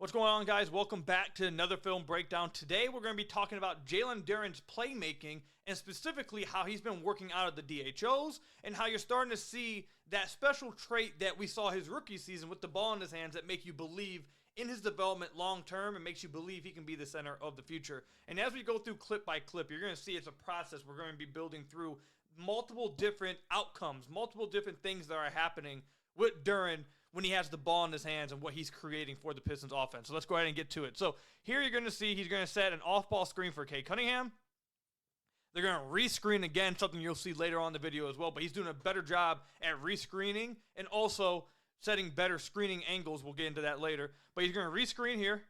What's going on, guys? Welcome back to another film breakdown. Today, we're going to be talking about Jalen Duren's playmaking and specifically how he's been working out of the DHOs and how you're starting to see that special trait that we saw his rookie season with the ball in his hands that make you believe in his development long term and makes you believe he can be the center of the future. And as we go through clip by clip, you're going to see it's a process we're going to be building through multiple different outcomes, multiple different things that are happening with Duren when he has the ball in his hands and what he's creating for the Pistons offense. So let's go ahead and get to it. So here you're going to see he's going to set an off-ball screen for Cade Cunningham. They're going to rescreen again, something you'll see later on in the video as well, but he's doing a better job at rescreening and also setting better screening angles. We'll get into that later. But he's going to rescreen here.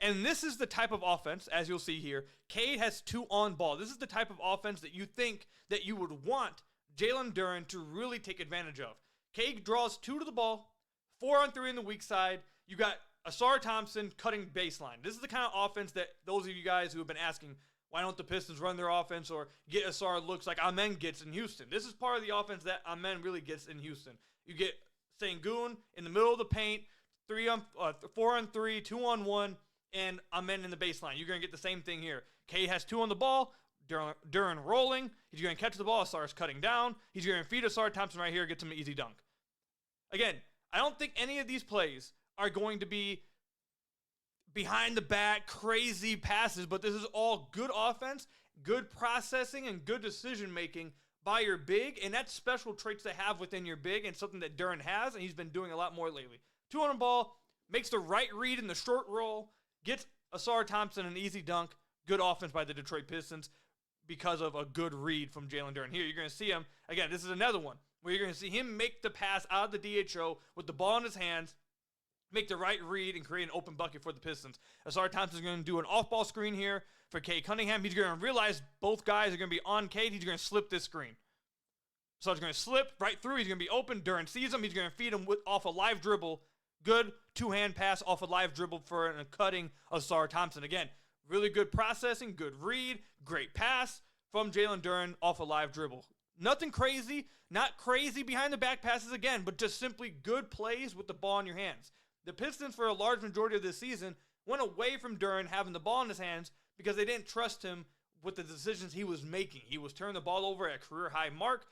And this is the type of offense, as you'll see here. Cade has two on ball. This is the type of offense that you think that you would want Jalen Duren to really take advantage of. Cade draws two to the ball, 4-on-3 in the weak side. You got Ausar Thompson cutting baseline. This is the kind of offense that those of you guys who have been asking, why don't the Pistons run their offense or get Ausar looks like Amen gets in Houston? This is part of the offense that Amen really gets in Houston. You get Sengun in the middle of the paint, 4-on-3, 2-on-1, and Amen in the baseline. You're going to get the same thing here. Cade has two on the ball. Duren rolling. He's going to catch the ball. Ausar's cutting down. He's going to feed Ausar Thompson right here, gets him an easy dunk. Again, I don't think any of these plays are going to be behind the back, crazy passes, but this is all good offense, good processing, and good decision making by your big, and that's special traits to have within your big and something that Duren has, and he's been doing a lot more lately. Two on the ball, makes the right read in the short roll, gets Ausar Thompson an easy dunk. Good offense by the Detroit Pistons because of a good read from Jalen Duren. Here, you're going to see him. Again, this is another one where you're going to see him make the pass out of the DHO with the ball in his hands, make the right read, and create an open bucket for the Pistons. Ausar Thompson's going to do an off-ball screen here for Cade Cunningham. He's going to realize both guys are going to be on Cade. He's going to slip this screen. So he's going to slip right through. He's going to be open. Duren sees him. He's going to feed him off a live dribble. Good two-hand pass off a live dribble for a cutting Ausar Thompson. Again, really good processing, good read, great pass from Jalen Duren off a live dribble. Nothing crazy, not crazy behind the back passes again, but just simply good plays with the ball in your hands. The Pistons, for a large majority of this season, went away from Duren having the ball in his hands because they didn't trust him with the decisions he was making. He was turning the ball over at a career-high mark.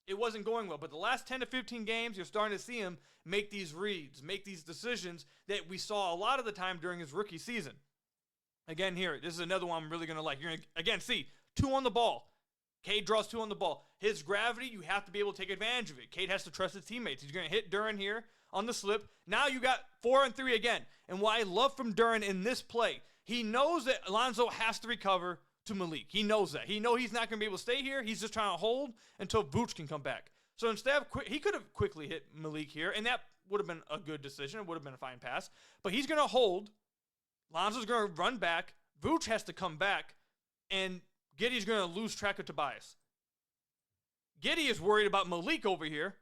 It wasn't going well, but the last 10 to 15 games, you're starting to see him make these reads, make these decisions that we saw a lot of the time during his rookie season. Again, here, this is another one I'm really going to like. You're going to, again, see, two on the ball. Cade draws two on the ball. His gravity, you have to be able to take advantage of it. Cade has to trust his teammates. He's going to hit Duren here on the slip. Now you got 4-on-3 again. And what I love from Duren in this play, he knows that Alonzo has to recover to Malik. He knows that. He knows he's not going to be able to stay here. He's just trying to hold until Vooch can come back. So instead of he could have quickly hit Malik here, and that would have been a good decision. It would have been a fine pass. But he's going to hold. Lonzo's going to run back. Vooch has to come back. And Giddey's going to lose track of Tobias. Giddey is worried about Malik over here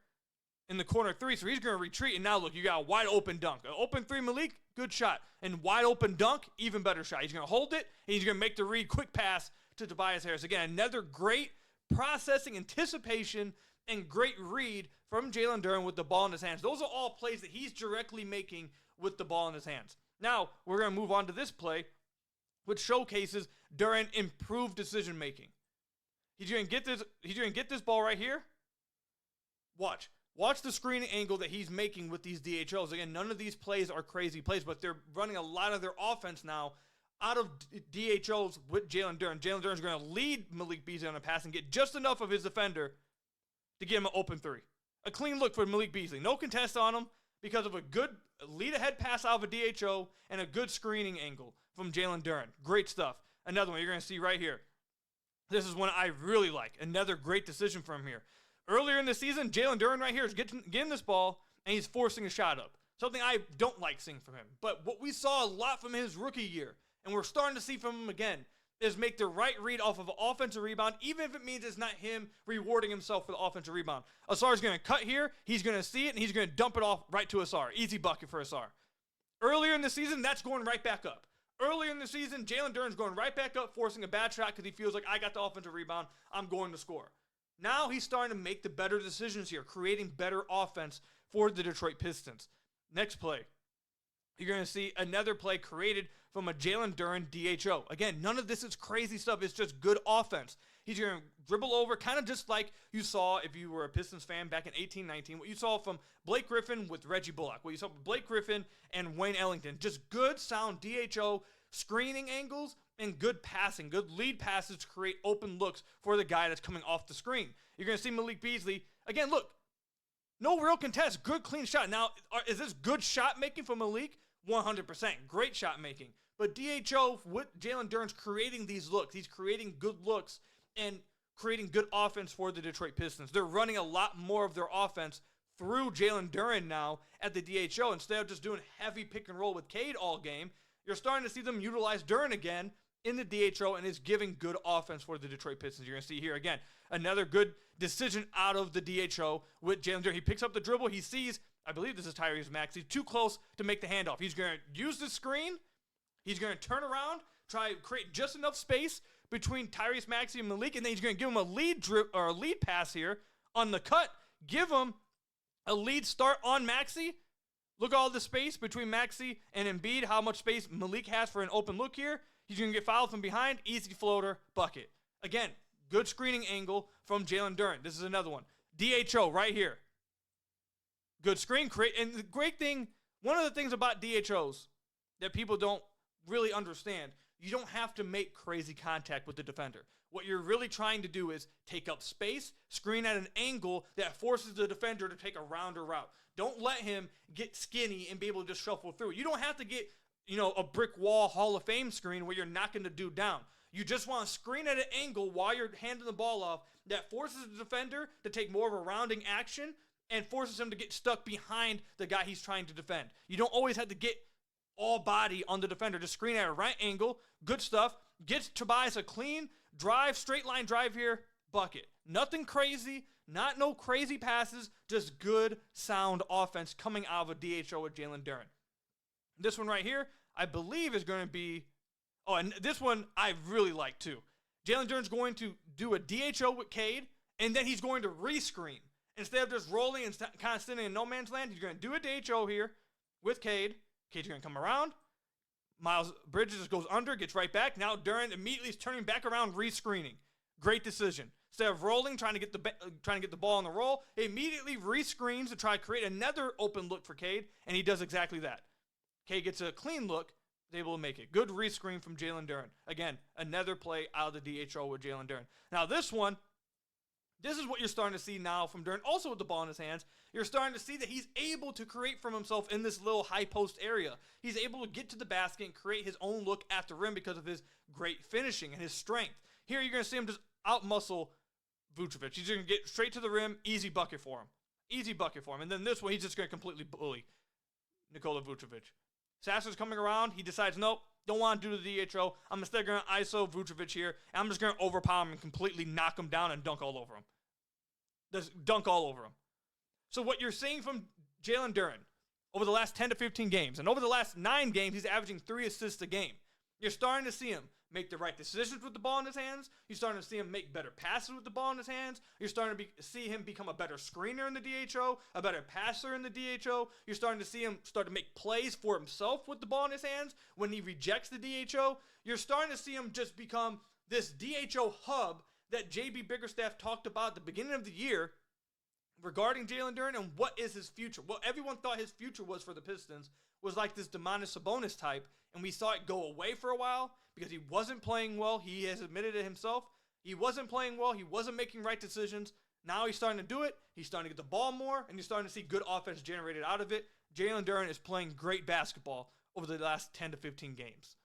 in the corner three, so he's going to retreat. And now look, you got a wide open dunk. An open three, Malik, good shot. And wide open dunk, even better shot. He's going to hold it, and he's going to make the read, quick pass to Tobias Harris. Again, another great processing, anticipation, and great read from Jalen Duren with the ball in his hands. Those are all plays that he's directly making with the ball in his hands. Now, we're going to move on to this play, which showcases Duren improved decision making. He's going to get this. He's going to get this ball right here. Watch the screening angle that he's making with these DHOs. Again, none of these plays are crazy plays, but they're running a lot of their offense now out of DHOs with Jalen Duren. Jalen Duren's going to lead Malik Beasley on a pass and get just enough of his defender to give him an open three. A clean look for Malik Beasley. No contest on him because of a good lead-ahead pass out of a DHO and a good screening angle from Jalen Duren. Great stuff. Another one you're going to see right here. This is one I really like. Another great decision from here. Earlier in the season, Jalen Duren right here is getting this ball, and he's forcing a shot up. Something I don't like seeing from him. But what we saw a lot from his rookie year, and we're starting to see from him again, is make the right read off of an offensive rebound, even if it means it's not him rewarding himself for the offensive rebound. Ausar's going to cut here. He's going to see it, and he's going to dump it off right to Ausar. Easy bucket for Ausar. Earlier in the season, that's going right back up. Earlier in the season, Jalen Duren's going right back up, forcing a bad shot because he feels like, I got the offensive rebound, I'm going to score. Now he's starting to make the better decisions here, creating better offense for the Detroit Pistons. Next play. You're going to see another play created from a Jalen Duren DHO. Again, none of this is crazy stuff. It's just good offense. He's going to dribble over, kind of just like you saw if you were a Pistons fan back in 18-19, what you saw from Blake Griffin with Reggie Bullock, what you saw from Blake Griffin and Wayne Ellington. Just good, sound DHO screening angles and good passing, good lead passes to create open looks for the guy that's coming off the screen. You're going to see Malik Beasley. Again, look, no real contest. Good, clean shot. Now, is this good shot making from Malik? 100%. Great shot making. But DHO, with Jalen Duren's creating these looks. He's creating good looks and creating good offense for the Detroit Pistons. They're running a lot more of their offense through Jalen Duren now at the DHO. Instead of just doing heavy pick and roll with Cade all game, you're starting to see them utilize Duren again in the DHO, and is giving good offense for the Detroit Pistons. You're going to see here again another good decision out of the DHO with Jalen Duren. He picks up the dribble. He sees, I believe this is Tyrese Maxey, too close to make the handoff. He's going to use the screen. He's going to turn around, try to create just enough space between Tyrese Maxey and Malik, and then he's going to give him a lead pass here on the cut. Give him a lead start on Maxey. Look at all the space between Maxey and Embiid, how much space Malik has for an open look here. He's going to get fouled from behind, easy floater, bucket. Again, good screening angle from Jalen Duren. This is another one. DHO right here. Good screen. And the great thing, one of the things about DHOs that people don't really understand, you don't have to make crazy contact with the defender. What you're really trying to do is take up space, screen at an angle that forces the defender to take a rounder route. Don't let him get skinny and be able to just shuffle through. You don't have to get, a brick wall Hall of Fame screen where you're knocking the dude down. You just want to screen at an angle while you're handing the ball off that forces the defender to take more of a rounding action and forces him to get stuck behind the guy he's trying to defend. You don't always have to get all body on the defender. Just screen at a right angle. Good stuff. Gets Tobias a clean drive, straight line drive here, bucket. Nothing crazy, no crazy passes, just good, sound offense coming out of a DHO with Jalen Duren. This one right here, I believe is going to be, and this one I really like too. Jalen Duren's going to do a DHO with Cade, and then he's going to rescreen. Instead of just rolling and kind of sitting in no man's land, he's going to do a DHO here with Cade. Cade's going to come around. Miles Bridges just goes under, gets right back. Now Duren immediately is turning back around, rescreening. Great decision. Instead of rolling, trying to get the ball on the roll, he immediately rescreens to try to create another open look for Cade, and he does exactly that. Cade gets a clean look, is able to make it. Good rescreen from Jalen Duren. Again, another play out of the DHO with Jalen Duren. Now this one, this is what you're starting to see now from Duren. Also with the ball in his hands, you're starting to see that he's able to create for himself in this little high post area. He's able to get to the basket and create his own look at the rim because of his great finishing and his strength. Here you're going to see him just out-muscle Vucevic. He's going to get straight to the rim, easy bucket for him. Easy bucket for him. And then this one, he's just going to completely bully Nikola Vucevic. Sasser's coming around. He decides, nope, don't want to do the DHO. I'm instead going to ISO Vucevic here, and I'm just going to overpower him and completely knock him down and dunk all over him. Just dunk all over him. So what you're seeing from Jalen Duren over the last 10 to 15 games, and over the last 9 games, he's averaging 3 assists a game. You're starting to see him make the right decisions with the ball in his hands. You're starting to see him make better passes with the ball in his hands. You're starting to see him become a better screener in the DHO, a better passer in the DHO. You're starting to see him start to make plays for himself with the ball in his hands when he rejects the DHO. You're starting to see him just become this DHO hub that JB Bickerstaff talked about at the beginning of the year regarding Jalen Duren and what is his future. What everyone thought his future was for the Pistons was like this Domantas Sabonis type, and we saw it go away for a while because he wasn't playing well. He has admitted it himself. He wasn't playing well. He wasn't making right decisions. Now he's starting to do it. He's starting to get the ball more, and you're starting to see good offense generated out of it. Jalen Duren is playing great basketball over the last 10 to 15 games.